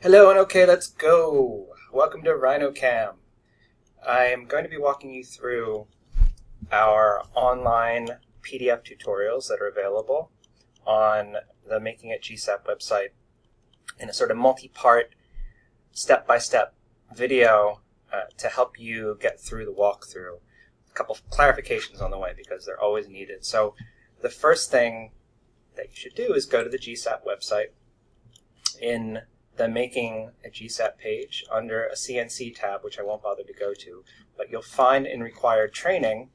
Hello and okay, let's go. Welcome to RhinoCAM. I am going to be walking you through our online PDF tutorials that are available on the Making It GSAP website in a sort of multi-part, step-by-step video to help you get through the walkthrough. A couple of clarifications on the way because they're always needed. So the first thing that you should do is go to the GSAP website. In the Making a GSAP page under a CNC tab, which I won't bother to go to, but you'll find in required training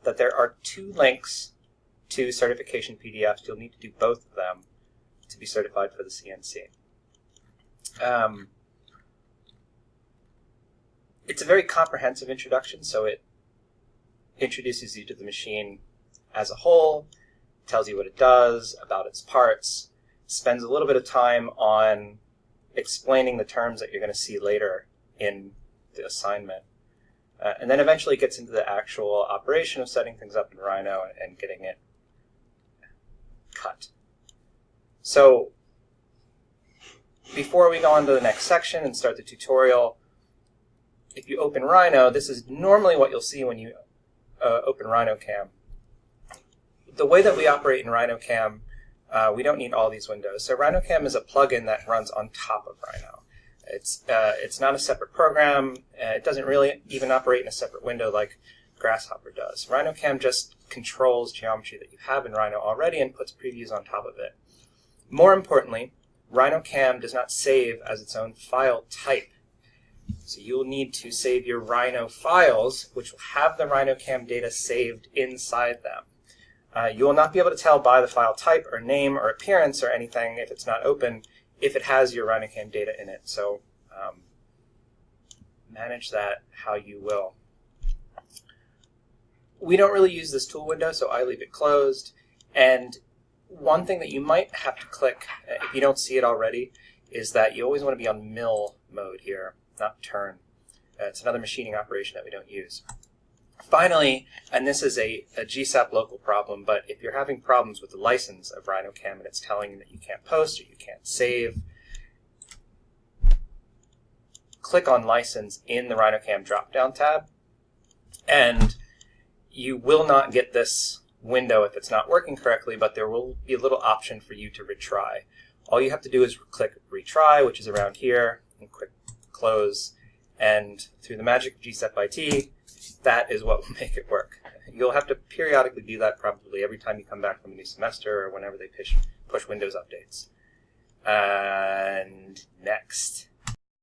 that there are two links to certification PDFs. You'll need to do both of them to be certified for the CNC. It's a very comprehensive introduction, so it introduces you to the machine as a whole, tells you what it does, about its parts, spends a little bit of time on explaining the terms that you're going to see later in the assignment. And then eventually gets into the actual operation of setting things up in Rhino and getting it cut. So before we go on to the next section and start the tutorial, if you open Rhino, this is normally what you'll see when you open RhinoCAM. The way that we operate in RhinoCAM, we don't need all these windows. So RhinoCAM is a plugin that runs on top of Rhino. It's not a separate program. It doesn't really even operate in a separate window like Grasshopper does. RhinoCAM just controls geometry that you have in Rhino already and puts previews on top of it. More importantly, RhinoCAM does not save as its own file type. So you'll need to save your Rhino files, which will have the RhinoCAM data saved inside them. You will not be able to tell by the file type or name or appearance or anything if it's not open if it has your RhinoCAM data in it. So manage that how you will. We don't really use this tool window, so I leave it closed. And one thing that you might have to click, if you don't see it already, is that you always want to be on mill mode here, not turn. It's another machining operation that we don't use. Finally, and this is a GSAP local problem, but if you're having problems with the license of RhinoCAM and it's telling you that you can't post or you can't save, click on License in the RhinoCAM drop-down tab, and you will not get this window if it's not working correctly, but there will be a little option for you to retry. All you have to do is click Retry, which is around here, and click Close, and through the magic of GSAP IT, that is what will make it work. You'll have to periodically do that probably every time you come back from a new semester or whenever they push Windows updates. And next.